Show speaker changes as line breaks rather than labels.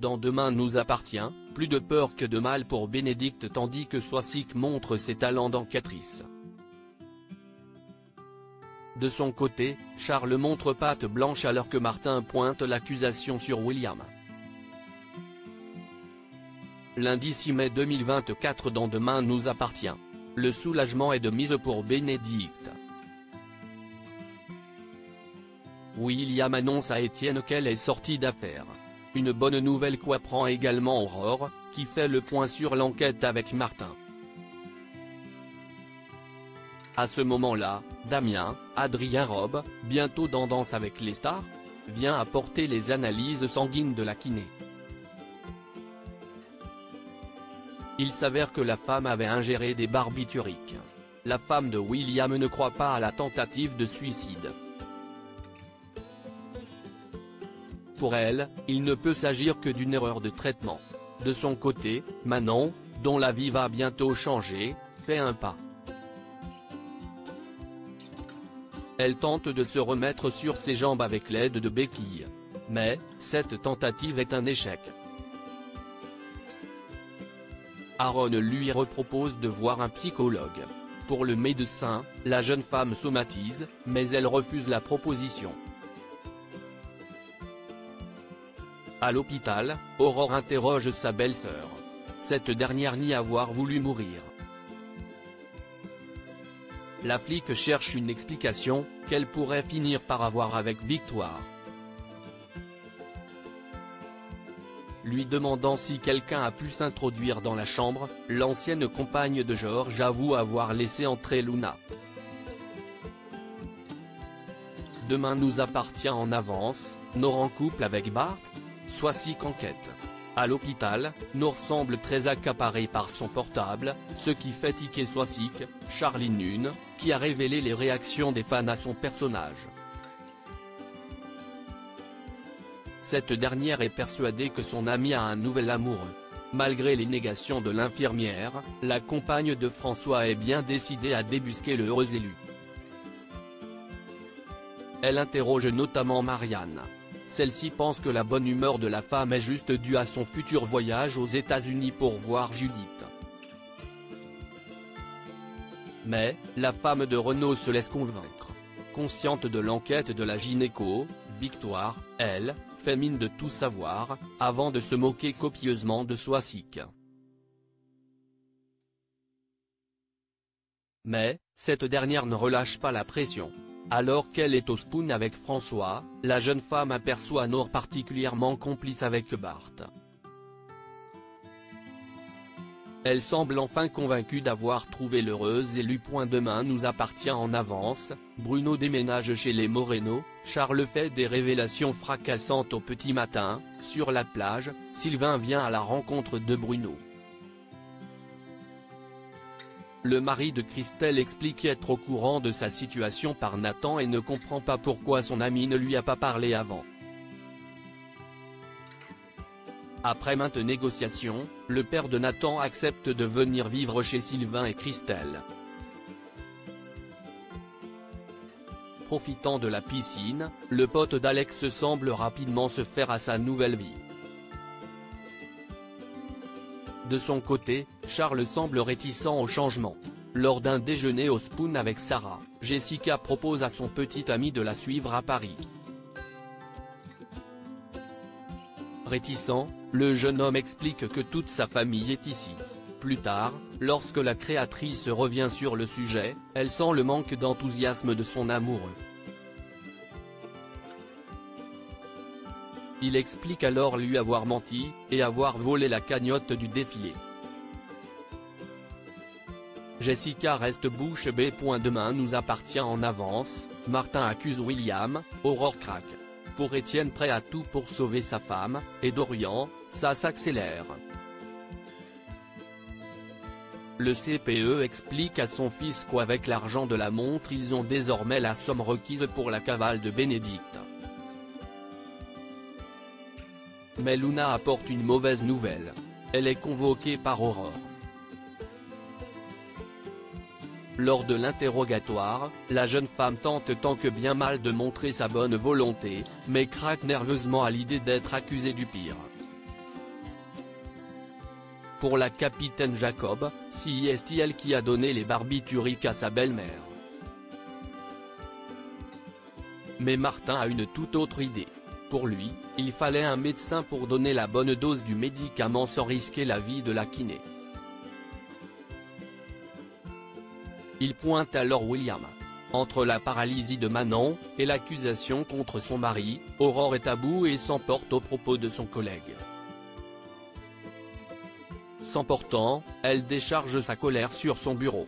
Dans Demain nous appartient, plus de peur que de mal pour Bénédicte tandis que Soisic montre ses talents d'enquêtrice. De son côté, Charles montre patte blanche alors que Martin pointe l'accusation sur William. Lundi 6 mai 2024 dans Demain nous appartient. Le soulagement est de mise pour Bénédicte. William annonce à Étienne qu'elle est sortie d'affaire. Une bonne nouvelle qu'apprend également Aurore, qui fait le point sur l'enquête avec Martin. À ce moment-là, Damien, Adrien Robe, bientôt dans Danse avec les stars, vient apporter les analyses sanguines de la kiné. Il s'avère que la femme avait ingéré des barbituriques. La femme de William ne croit pas à la tentative de suicide. Pour elle, il ne peut s'agir que d'une erreur de traitement. De son côté, Manon, dont la vie va bientôt changer, fait un pas. Elle tente de se remettre sur ses jambes avec l'aide de béquilles. Mais, cette tentative est un échec. Aaron lui repropose de voir un psychologue. Pour le médecin, la jeune femme somatise, mais elle refuse la proposition. À l'hôpital, Aurore interroge sa belle-sœur. Cette dernière nie avoir voulu mourir. La flic cherche une explication, qu'elle pourrait finir par avoir avec Victoire. Lui demandant si quelqu'un a pu s'introduire dans la chambre, l'ancienne compagne de Georges avoue avoir laissé entrer Luna. Demain nous appartient en avance, Nour en couple avec Bart, Soisic enquête. À l'hôpital, Nour semble très accaparée par son portable, ce qui fait tiquer Soisic, Charline Nune, qui a révélé les réactions des fans à son personnage. Cette dernière est persuadée que son ami a un nouvel amoureux. Malgré les négations de l'infirmière, la compagne de François est bien décidée à débusquer le heureux élu. Elle interroge notamment Marianne. Celle-ci pense que la bonne humeur de la femme est juste due à son futur voyage aux États-Unis pour voir Judith. Mais, la femme de Renaud se laisse convaincre. Consciente de l'enquête de la gynéco, Victoire, elle, fait mine de tout savoir, avant de se moquer copieusement de Soisic. Mais, cette dernière ne relâche pas la pression. Alors qu'elle est au spoon avec François, la jeune femme aperçoit Nour particulièrement complice avec Bart. Elle semble enfin convaincue d'avoir trouvé l'heureuse élu. Demain nous appartient en avance, Bruno déménage chez les Moreno, Charles fait des révélations fracassantes au petit matin, sur la plage, Sylvain vient à la rencontre de Bruno. Le mari de Christelle explique être au courant de sa situation par Nathan et ne comprend pas pourquoi son ami ne lui a pas parlé avant. Après maintes négociations, le père de Nathan accepte de venir vivre chez Sylvain et Christelle. Profitant de la piscine, le pote d'Alex semble rapidement se faire à sa nouvelle vie. De son côté, Charles semble réticent au changement. Lors d'un déjeuner au spoon avec Sarah, Jessica propose à son petit ami de la suivre à Paris. Réticent, le jeune homme explique que toute sa famille est ici. Plus tard, lorsque la créatrice revient sur le sujet, elle sent le manque d'enthousiasme de son amoureux. Il explique alors lui avoir menti, et avoir volé la cagnotte du défilé. Jessica reste bouche bée. Demain nous appartient en avance, Martin accuse William, Aurore craque. Pour Étienne prêt à tout pour sauver sa femme, et Dorian, ça s'accélère. Le CPE explique à son fils qu'avec l'argent de la montre ils ont désormais la somme requise pour la cavale de Bénédicte. Mais Luna apporte une mauvaise nouvelle. Elle est convoquée par Aurore. Lors de l'interrogatoire, la jeune femme tente tant que bien mal de montrer sa bonne volonté, mais craque nerveusement à l'idée d'être accusée du pire. Pour la capitaine Jacob, c'est elle qui a donné les barbituriques à sa belle-mère. Mais Martin a une toute autre idée. Pour lui, il fallait un médecin pour donner la bonne dose du médicament sans risquer la vie de la kiné. Il pointe alors William. Entre la paralysie de Manon, et l'accusation contre son mari, Aurore est à bout et s'emporte au propos de son collègue. S'emportant, elle décharge sa colère sur son bureau.